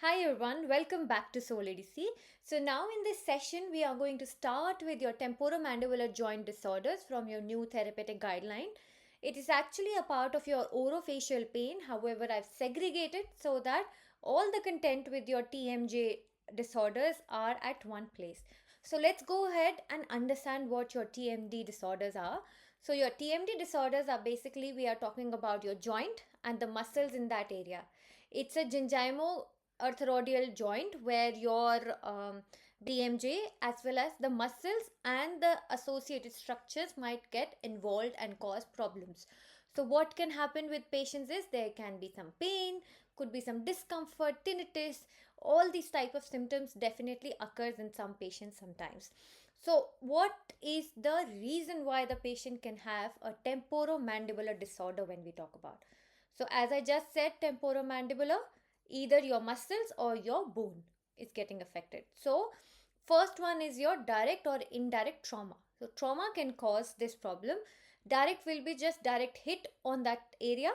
Hi everyone, welcome back to SoulADC. So now in this session, we are going to start with your temporomandibular joint disorders from your new therapeutic guideline. It is actually a part of your orofacial pain. However, I've segregated so that all the content with your TMJ disorders are at one place. So let's go ahead and understand what your TMD disorders are. So your TMD disorders are basically, we are talking about your joint and the muscles in that area. It's a gingival arthrodial joint where your DMJ as well as the muscles and the associated structures might get involved and cause problems. So what can happen with patients is there can be some pain, could be some discomfort, tinnitus, all these type of symptoms definitely occurs in some patients sometimes. So what is the reason why the patient can have a temporomandibular disorder when we talk about? So as I just said, temporomandibular, either your muscles or your bone is getting affected. So first one is your direct or indirect trauma. So trauma can cause this problem. Direct will be just direct hit on that area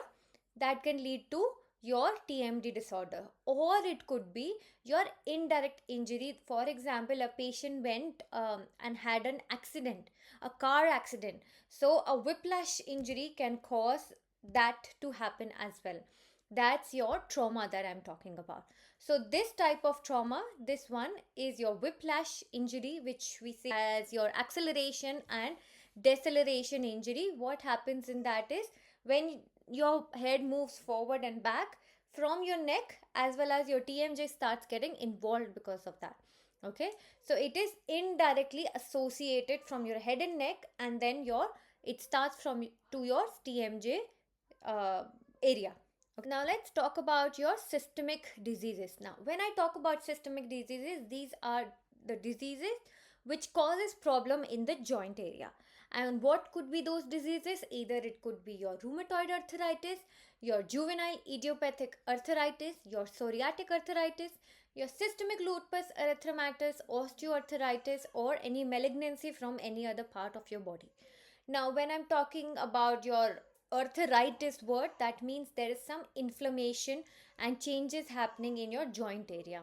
that can lead to your TMD disorder, or it could be your indirect injury. For example, a patient went and had an accident, a car accident. So a whiplash injury can cause that to happen as well. That's your trauma that I'm talking about. So this type of trauma, this one is your whiplash injury, which we say as your acceleration and deceleration injury. What happens in that is when your head moves forward and back from your neck, as well as your TMJ starts getting involved because of that. Okay, so it is indirectly associated from your head and neck, and then it starts from to your TMJ area. Okay, now let's talk about your systemic diseases. Now, when I talk about systemic diseases, these are the diseases which causes problem in the joint area. And what could be those diseases? Either it could be your rheumatoid arthritis, your juvenile idiopathic arthritis, your psoriatic arthritis, your systemic lupus erythematosus, osteoarthritis, or any malignancy from any other part of your body. Now, when I'm talking about your arthritis word, that means there is some inflammation and changes happening in your joint area.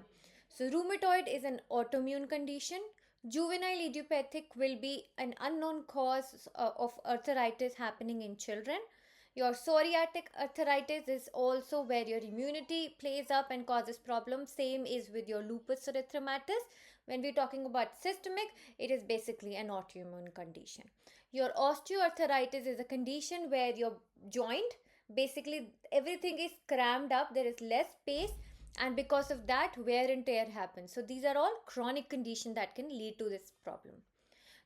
So rheumatoid is an autoimmune condition. Juvenile idiopathic will be an unknown cause of arthritis happening in children. Your psoriatic arthritis is also where your immunity plays up and causes problems. Same is with your lupus erythematosus. When we're talking about systemic, it is basically an autoimmune condition. Your osteoarthritis is a condition where your joint, basically everything is crammed up, there is less space, and because of that wear and tear happens. So these are all chronic conditions that can lead to this problem.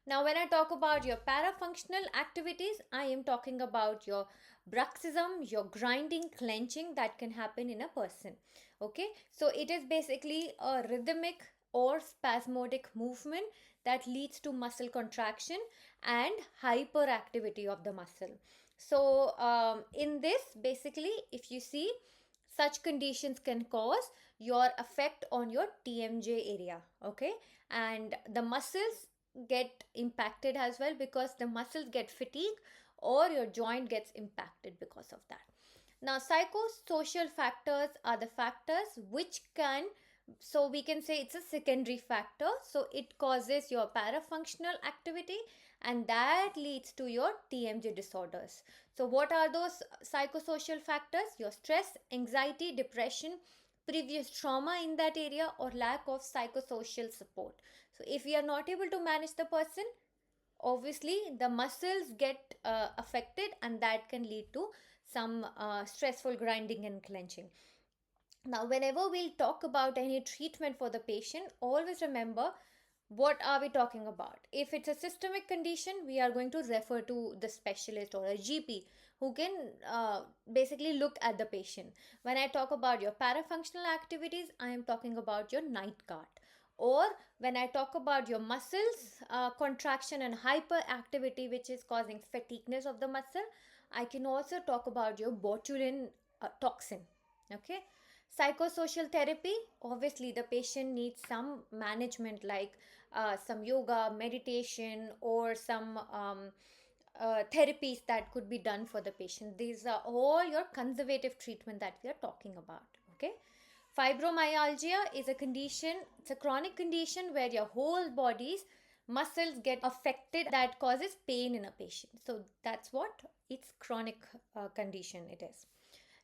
Now, when I talk about your parafunctional activities, I am talking about your bruxism, your grinding, clenching that can happen in a person. Okay, so it is basically a rhythmic or spasmodic movement that leads to muscle contraction and hyperactivity of the muscle. So, in this, basically, if you see, such conditions can cause your effect on your TMJ area. Okay, and the muscles get impacted as well because the muscles get fatigued or your joint gets impacted because of that. Now, psychosocial factors are the factors which can, so we can say it's a secondary factor. So it causes your parafunctional activity and that leads to your TMJ disorders. So what are those psychosocial factors? Your stress, anxiety, depression, previous trauma in that area, or lack of psychosocial support. So if we are not able to manage the person, obviously the muscles get affected and that can lead to some stressful grinding and clenching. Now, whenever we'll talk about any treatment for the patient, always remember what are we talking about. If it's a systemic condition, we are going to refer to the specialist or a GP who can basically look at the patient. When I talk about your parafunctional activities, I am talking about your night guard. Or when I talk about your muscles contraction and hyperactivity, which is causing fatigueness of the muscle, I can also talk about your botulinum toxin. Okay, psychosocial therapy, obviously the patient needs some management like some yoga, meditation, or some therapies that could be done for the patient. These are all your conservative treatment that we are talking about. Okay, Fibromyalgia is a condition, it's a chronic condition where your whole body's muscles get affected that causes pain in a patient. So that's what its chronic condition it is.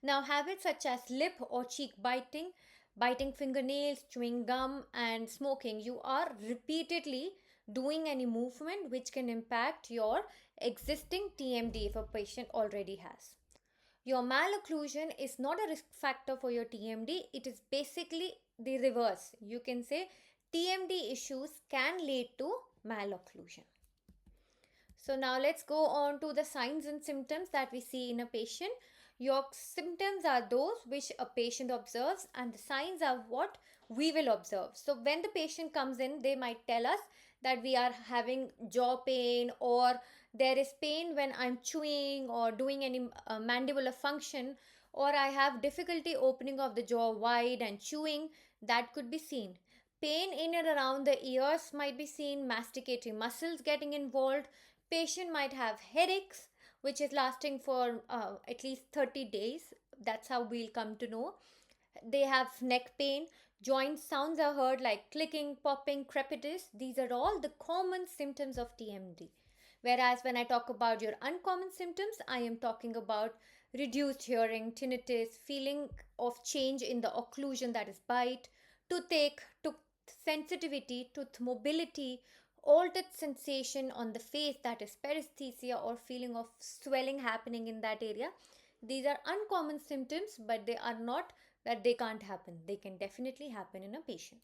Now, habits such as lip or cheek biting, biting fingernails, chewing gum, and smoking, you are repeatedly doing any movement which can impact your existing TMD if a patient already has. Your malocclusion is not a risk factor for your TMD, it is basically the reverse. You can say TMD issues can lead to malocclusion. So now let's go on to the signs and symptoms that we see in a patient. Your symptoms are those which a patient observes, and the signs are what we will observe. So when the patient comes in, they might tell us that we are having jaw pain, or there is pain when I'm chewing or doing any mandibular function, or I have difficulty opening of the jaw wide and chewing. That could be seen. Pain in and around the ears might be seen, masticatory muscles getting involved. Patient might have headaches which is lasting for at least 30 days. That's how we'll come to know. They have neck pain, joint sounds are heard like clicking, popping, crepitus. These are all the common symptoms of TMD. Whereas when I talk about your uncommon symptoms, I am talking about reduced hearing, tinnitus, feeling of change in the occlusion, that is bite, toothache, tooth sensitivity, tooth mobility, altered sensation on the face, that is paresthesia, or feeling of swelling happening in that area. These are uncommon symptoms, but they are not that they can't happen. They can definitely happen in a patient.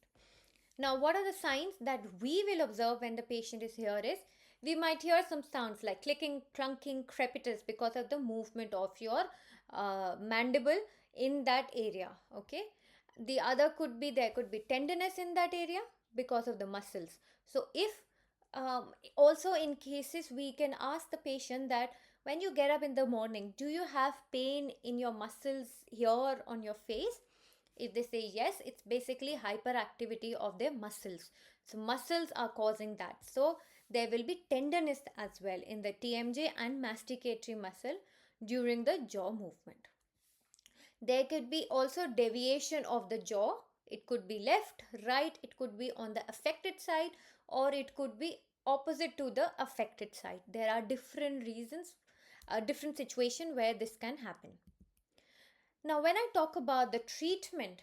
Now, what are the signs that we will observe when the patient is here is we might hear some sounds like clicking, clunking, crepitus because of the movement of your mandible in that area. Okay. The other could be there could be tenderness in that area because of the muscles. So if also in cases we can ask the patient that when you get up in the morning, do you have pain in your muscles here on your face? If they say yes, it's basically hyperactivity of their muscles. So muscles are causing that. So there will be tenderness as well in the TMJ and masticatory muscle during the jaw movement. There could be also deviation of the jaw. It could be left, right, it could be on the affected side, or it could be opposite to the affected side. There are different reasons, different situation where this can happen. Now, when I talk about the treatment,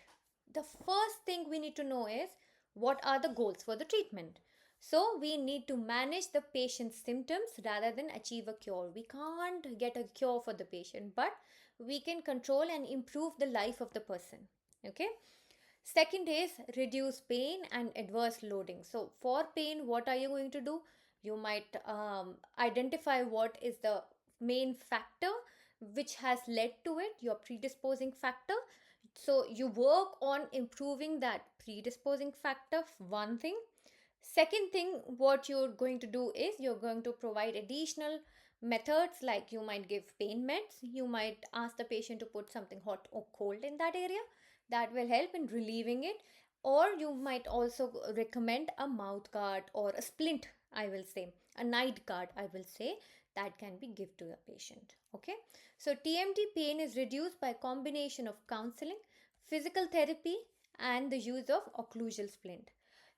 the first thing we need to know is what are the goals for the treatment. So, we need to manage the patient's symptoms rather than achieve a cure. We can't get a cure for the patient, but we can control and improve the life of the person. Okay. Second is reduce pain and adverse loading. So, for pain, what are you going to do? You might identify what is the main factor which has led to it, your predisposing factor. So you work on improving that predisposing factor, one thing. Second thing, what you're going to do is you're going to provide additional methods, like you might give pain meds, you might ask the patient to put something hot or cold in that area. That will help in relieving it. Or you might also recommend a mouth guard or a splint, I will say, a night guard, I will say, that can be given to the patient. Okay. So TMD pain is reduced by combination of counseling, physical therapy, and the use of occlusal splint.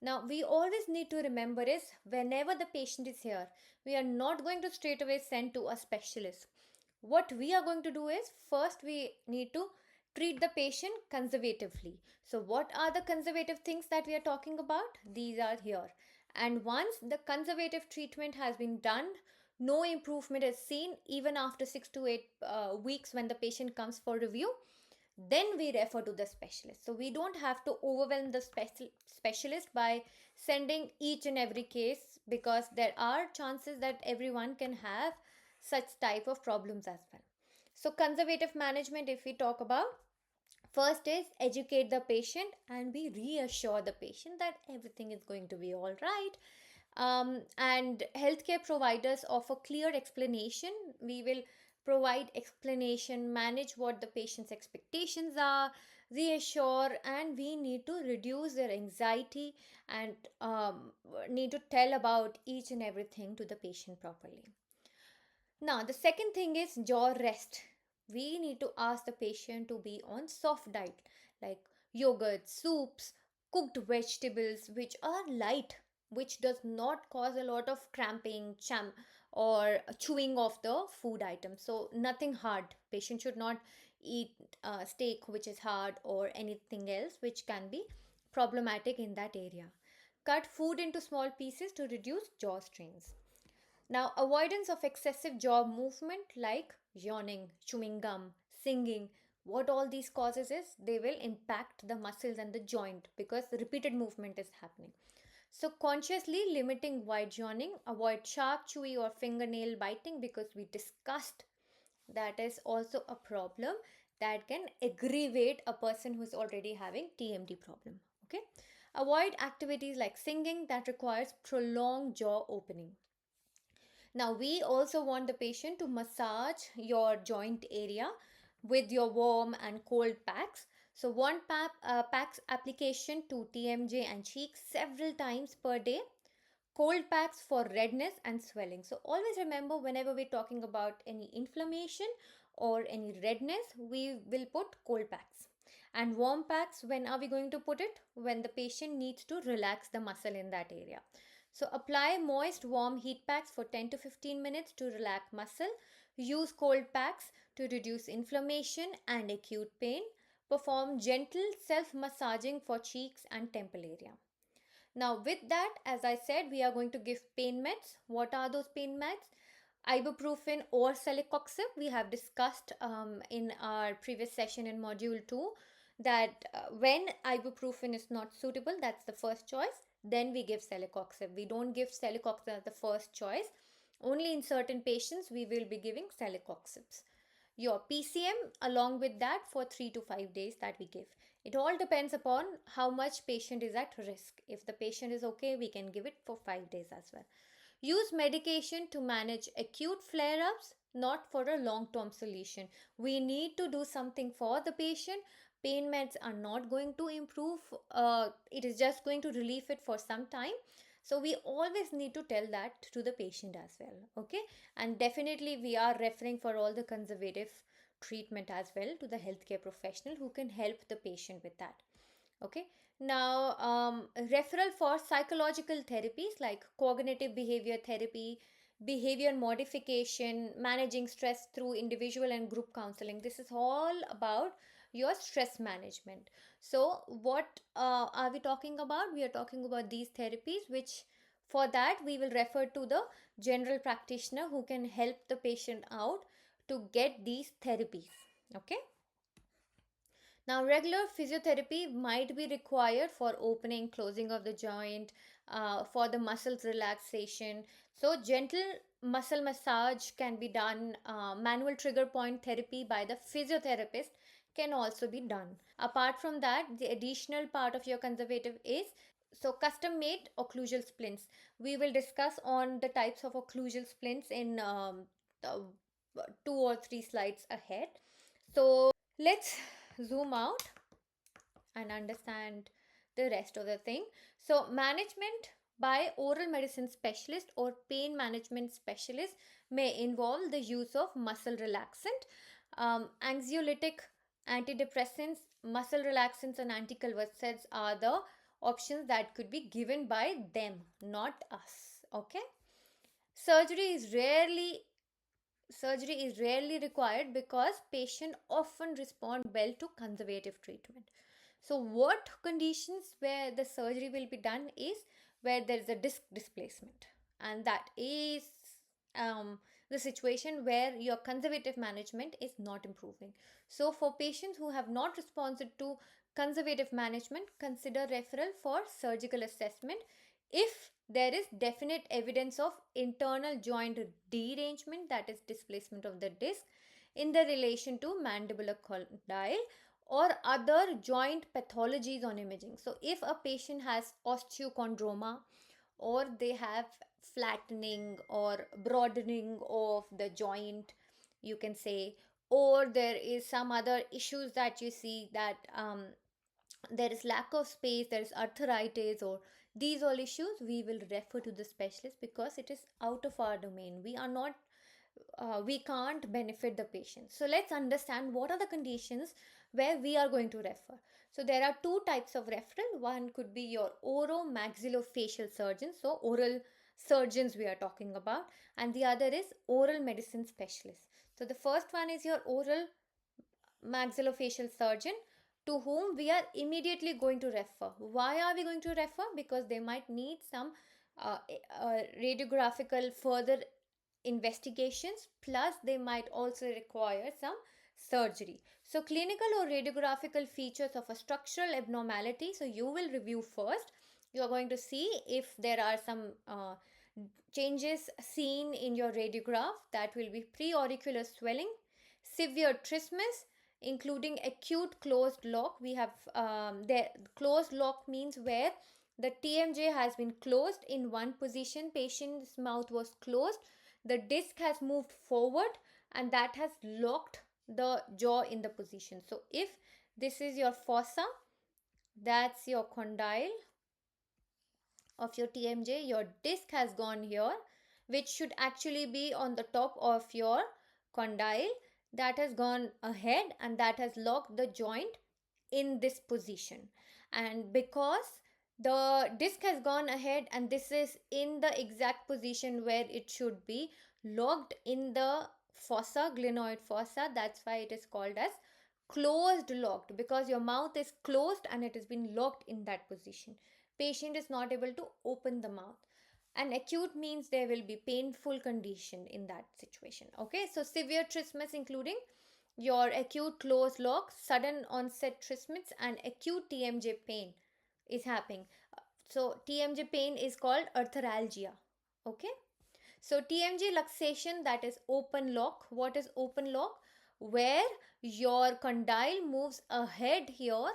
Now, we always need to remember is whenever the patient is here, we are not going to straight away send to a specialist. What we are going to do is first we need to treat the patient conservatively. So, what are the conservative things that we are talking about? These are here. And once the conservative treatment has been done, no improvement is seen even after 6 to 8 weeks when the patient comes for review, then we refer to the specialist. So we don't have to overwhelm the specialist by sending each and every case, because there are chances that everyone can have such type of problems as well. So conservative management, if we talk about, first is educate the patient and we reassure the patient that everything is going to be all right. And healthcare providers offer clear explanation. We will provide explanation, manage what the patient's expectations are, reassure, and we need to reduce their anxiety and need to tell about each and everything to the patient properly. Now, the second thing is jaw rest. We need to ask the patient to be on soft diet, like yogurt, soups, cooked vegetables, which are light, which does not cause a lot of cramping, or chewing of the food items. So nothing hard. Patient should not eat steak which is hard or anything else which can be problematic in that area. Cut food into small pieces to reduce jaw strains. Now, avoidance of excessive jaw movement like yawning, chewing gum, singing, what all these causes is they will impact the muscles and the joint because the repeated movement is happening. So, consciously limiting wide yawning, avoid sharp, chewy, or fingernail biting because we discussed that is also a problem that can aggravate a person who is already having TMD problem. Okay, avoid activities like singing that requires prolonged jaw opening. Now, we also want the patient to massage your joint area with your warm and cold packs. So, one packs application to TMJ and cheeks several times per day. Cold packs for redness and swelling. So, always remember whenever we're talking about any inflammation or any redness, we will put cold packs. And warm packs, when are we going to put it? When the patient needs to relax the muscle in that area. So apply moist warm heat packs for 10 to 15 minutes to relax muscle. Use cold packs to reduce inflammation and acute pain. Perform gentle self-massaging for cheeks and temple area. Now with that, as I said, we are going to give pain meds. What are those pain meds? Ibuprofen or celecoxib. We have discussed in our previous session in module 2 that when ibuprofen is not suitable, that's the first choice. Then we give celecoxib. We don't give celecoxib as the first choice. Only in certain patients we will be giving celecoxibs. Your PCM along with that for 3 to 5 days that we give. It all depends upon how much patient is at risk. If the patient is okay, we can give it for 5 days as well. Use medication to manage acute flare-ups, not for a long-term solution. We need to do something for the patient. Pain meds are not going to improve. It is just going to relieve it for some time. So we always need to tell that to the patient as well. Okay. And definitely we are referring for all the conservative treatment as well to the healthcare professional who can help the patient with that. Okay. Now, referral for psychological therapies like cognitive behavior therapy, behavior modification, managing stress through individual and group counseling. This is all about your stress management. So, what are we talking about? We are talking about these therapies, which for that we will refer to the general practitioner who can help the patient out to get these therapies. Okay. Now, regular physiotherapy might be required for opening, closing of the joint, for the muscles relaxation. So, gentle muscle massage can be done. Manual trigger point therapy by the physiotherapist can also be done. Apart from that, the additional part of your conservative is so custom made occlusal splints. We will discuss on the types of occlusal splints in 2 or 3 slides ahead. So, let's zoom out and understand the rest of the thing. So, management by oral medicine specialist or pain management specialist may involve the use of muscle relaxant, anxiolytic, antidepressants, muscle relaxants, and anticonvulsants are the options that could be given by them, not us. Okay. Surgery is rarely Surgery is rarely required because patients often respond well to conservative treatment. So, what conditions where the surgery will be done is where there is a disc displacement, and that is the situation where your conservative management is not improving. So, for patients who have not responded to conservative management, consider referral for surgical assessment if there is definite evidence of internal joint derangement, that is displacement of the disc in the relation to mandibular condyle or other joint pathologies on imaging. So if a patient has osteochondroma or they have flattening or broadening of the joint, you can say, or there is some other issues that you see that there is lack of space, there is arthritis, or these all issues, we will refer to the specialist because it is out of our domain. We are not we can't benefit the patient. So let's understand what are the conditions where we are going to refer. So there are two types of referral. One could be your oromaxillofacial surgeon, so oral surgeons we are talking about, and the other is oral medicine specialist. So the first one is your oral maxillofacial surgeon, to whom we are immediately going to refer. Why are we going to refer? Because they might need some radiographical further investigations, plus they might also require some surgery. So clinical or radiographical features of a structural abnormality, so you will review first. You are going to see if there are some changes seen in your radiograph. That will be preauricular swelling, severe trismus, including acute closed lock. We have the closed lock means where the TMJ has been closed in one position, patient's mouth was closed, the disc has moved forward, and that has locked the jaw in the position. So if this is your fossa, that's your condyle of your TMJ, your disc has gone here, which should actually be on the top of your condyle, that has gone ahead and that has locked the joint in this position. And because the disc has gone ahead and this is in the exact position where it should be, locked in the fossa, glenoid fossa, that's why it is called as closed locked, because your mouth is closed and it has been locked in that position. Patient is not able to open the mouth. And acute means there will be painful condition in that situation. Okay, so severe trismus, including your acute closed lock, sudden onset trismus, and acute TMJ pain is happening. So TMJ pain is called arthralgia. Okay, so TMJ luxation, that is open lock. What is open lock? Where your condyle moves ahead here,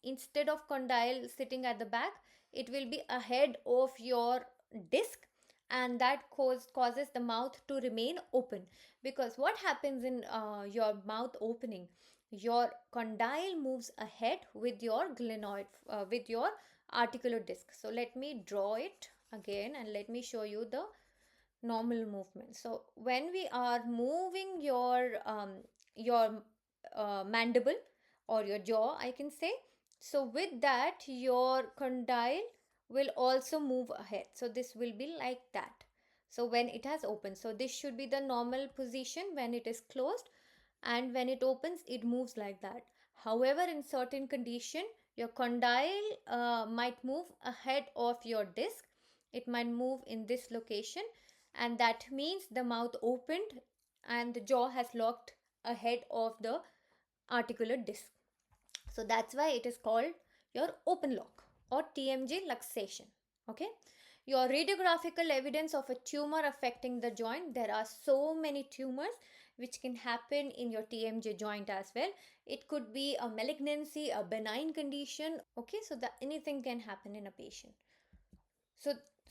instead of condyle sitting at the back, it will be ahead of your disc, and that causes the mouth to remain open. Because what happens in your mouth opening, your condyle moves ahead with your glenoid, with your articular disc. So let me draw it again and let me show you the normal movement. So when we are moving your mandible or your jaw, I can say, so with that your condyle will also move ahead. So this will be like that. So when it has opened, so this should be the normal position when it is closed, and when it opens it moves like that. However, in certain condition, your condyle might move ahead of your disc. It might move in this location, and that means the mouth opened and the jaw has locked ahead of the articular disc. So that's why it is called your open lock or TMJ luxation. Okay, your radiographical evidence of a tumor affecting the joint, there are so many tumors which can happen in your TMJ joint as well. It could be a malignancy, a benign condition. Okay, so that anything can happen in a patient.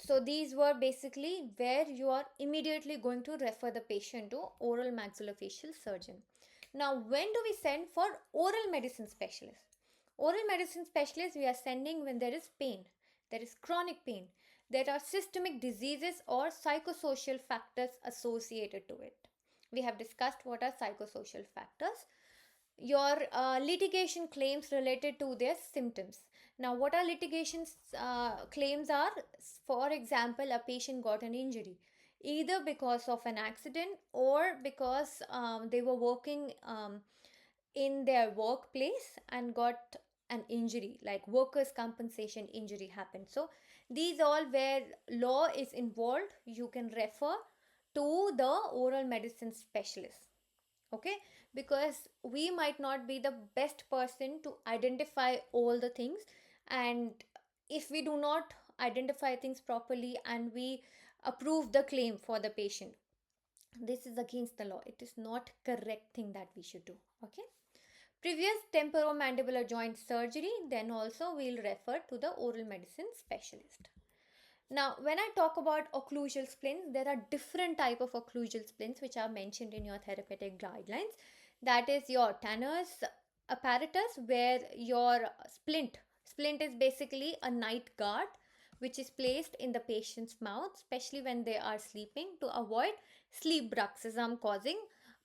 So these were basically where you are immediately going to refer the patient to oral maxillofacial surgeon. Now, when do we send for oral medicine specialist? Oral medicine specialist we are sending when there is pain, there is chronic pain, there are systemic diseases or psychosocial factors associated to it. We have discussed what are psychosocial factors. Your litigation claims related to their symptoms. Now, what are litigation claims are? For example, a patient got an injury either because of an accident or because they were working in their workplace and got an injury, like workers' compensation injury happened. So these all where law is involved, you can refer to the oral medicine specialist. Okay, because we might not be the best person to identify all the things, and if we do not identify things properly and we approve the claim for the patient, this is against the law. It is not correct thing that we should do. Okay, previous temporomandibular joint surgery, then also we'll refer to the oral medicine specialist. Now, when I talk about occlusal splints, there are different type of occlusal splints which are mentioned in your therapeutic guidelines. That is your Tanner's apparatus, where your splint is basically a night guard which is placed in the patient's mouth, especially when they are sleeping, to avoid sleep bruxism causing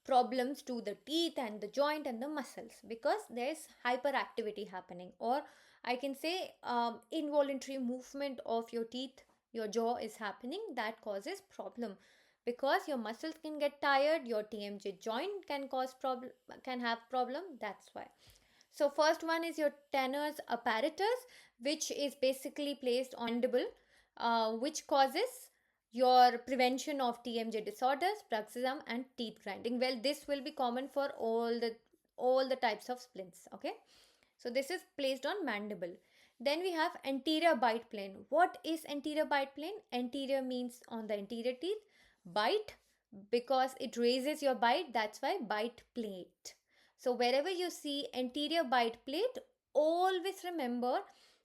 problems to the teeth and the joint and the muscles, because there's hyperactivity happening, or I can say involuntary movement of your teeth, your jaw is happening, that causes problem, because your muscles can get tired, your TMJ joint can cause problem, can have problem, that's why. So first one is your Tanner's apparatus, which is basically placed on mandible, which causes your prevention of TMJ disorders, bruxism, and teeth grinding. Well, this will be common for all the types of splints. Okay, so this is placed on mandible. Then we have anterior bite plane. What is anterior bite plane? Anterior means on the anterior teeth. Bite, because it raises your bite, that's why bite plate. So wherever you see anterior bite plate, always remember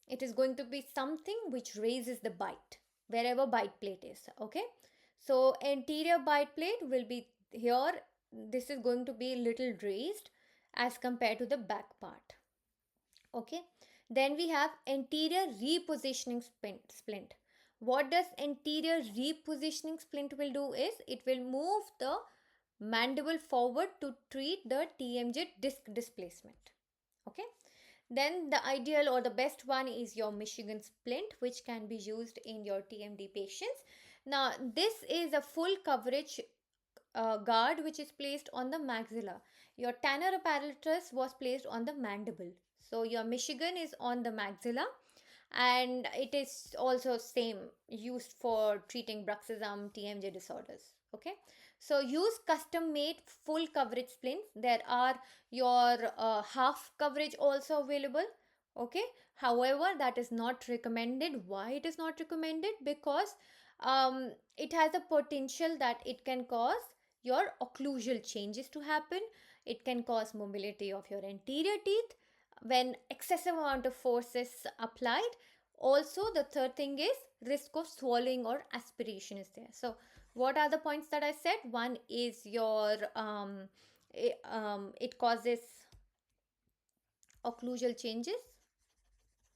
it is going to be something which raises the bite, wherever bite plate is. Okay, so anterior bite plate will be here. This is going to be little raised as compared to the back part. Okay, then we have anterior repositioning splint. What does anterior repositioning splint will do is it will move the mandible forward to treat the TMJ disc displacement. Okay, then the ideal or the best one is your Michigan splint, which can be used in your TMD patients. Now this is a full coverage guard which is placed on the maxilla. Your Tanner apparatus was placed on the mandible. So your Michigan is on the maxilla, and it is also same used for treating bruxism, TMJ disorders. Okay, so use custom made full coverage splints. There are your half coverage also available. Okay, however, that is not recommended. Why it is not recommended? Because it has a potential that it can cause your occlusal changes to happen. It can cause mobility of your anterior teeth when excessive amount of force is applied. Also, the third thing is risk of swallowing or aspiration is there. So what are the points that I said? One is your it causes occlusal changes,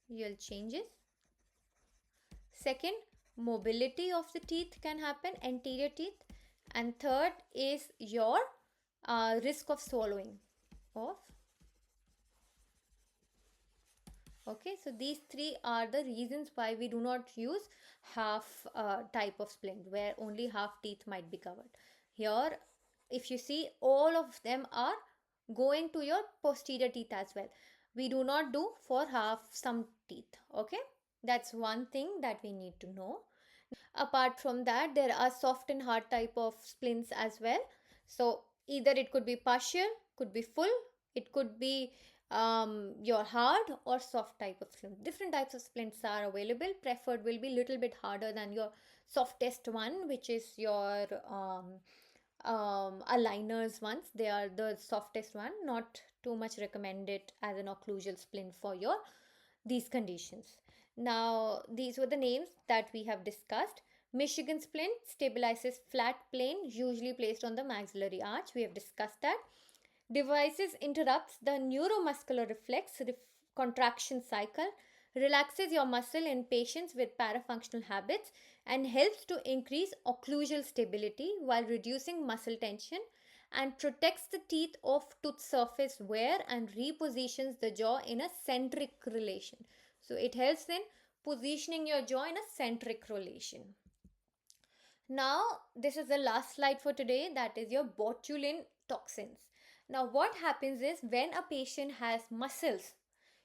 real changes. Second, mobility of the teeth can happen, anterior teeth. And third is your risk of swallowing of. Okay, so these three are the reasons why we do not use half type of splint, where only half teeth might be covered. Here, if you see, all of them are going to your posterior teeth as well. We do not do for half some teeth. Okay, that's one thing that we need to know. Apart from that, there are soft and hard type of splints as well. So either it could be partial, could be full, it could be your hard or soft type of splint. Different types of splints are available. Preferred will be little bit harder than your softest one, which is your aligners ones. They are the softest one, not too much recommended as an occlusal splint for your these conditions. Now these were the names that we have discussed. Michigan splint stabilizes flat plane, usually placed on the maxillary arch. We have discussed that. Devices interrupts the neuromuscular reflex contraction cycle, relaxes your muscle in patients with parafunctional habits, and helps to increase occlusal stability while reducing muscle tension, and protects the teeth of tooth surface wear and repositions the jaw in a centric relation. So it helps in positioning your jaw in a centric relation. Now, this is the last slide for today, that is your botulinum toxins. Now, what happens is when a patient has muscles,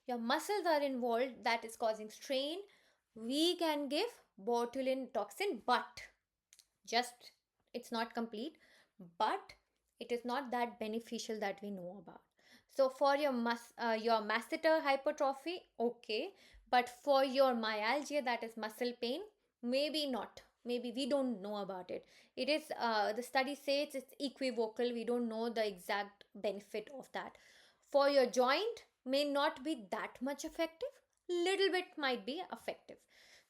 your muscles are involved, that is causing strain, we can give botulinum toxin, but just it's not complete, but it is not that beneficial that we know about. So for your masseter hypertrophy, okay, but for your myalgia, that is muscle pain, maybe not. Maybe we don't know about it. It is the study says it's equivocal. We don't know the exact benefit of that. For your joint, may not be that much effective. Little bit might be effective.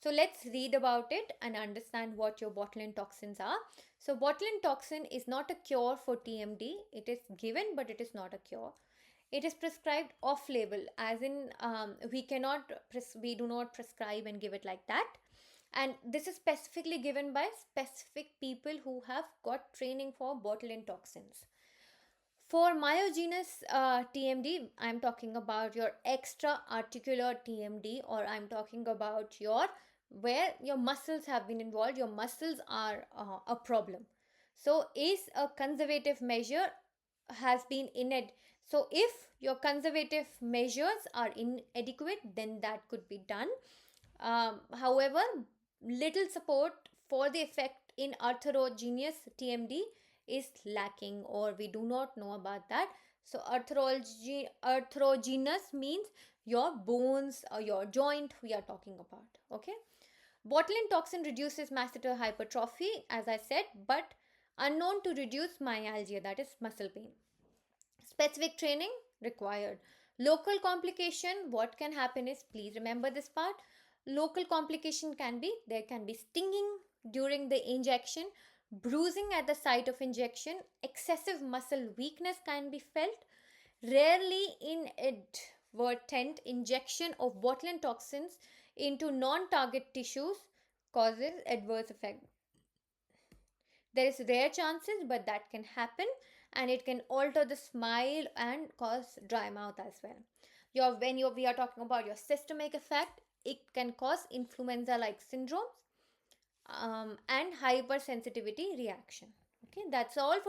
So let's read about it and understand what your botulinum toxins are. So botulinum toxin is not a cure for TMD. It is given, but it is not a cure. It is prescribed off-label, as in we do not prescribe and give it like that. And this is specifically given by specific people who have got training for botulinum toxins. For myogenous TMD, I'm talking about your extra articular TMD, or I'm talking about your where your muscles have been involved, your muscles are a problem. So, is a conservative measure has been ined. So, if your conservative measures are inadequate, then that could be done. However, little support for the effect in arthrogenous TMD is lacking, or we do not know about that. So, arthrogenous means your bones or your joint we are talking about. Okay. Botulinum toxin reduces masseter hypertrophy, as I said, but unknown to reduce myalgia, that is muscle pain. Specific training required. Local complication, what can happen is, please remember this part. Local complication can be, there can be stinging during the injection, bruising at the site of injection, excessive muscle weakness can be felt. Rarely inadvertent injection of botulinum toxins into non-target tissues causes adverse effect. There is rare chances, but that can happen, and it can alter the smile and cause dry mouth as well. We are talking about your systemic effect, it can cause influenza-like syndromes and hypersensitivity reaction. Okay, that's all for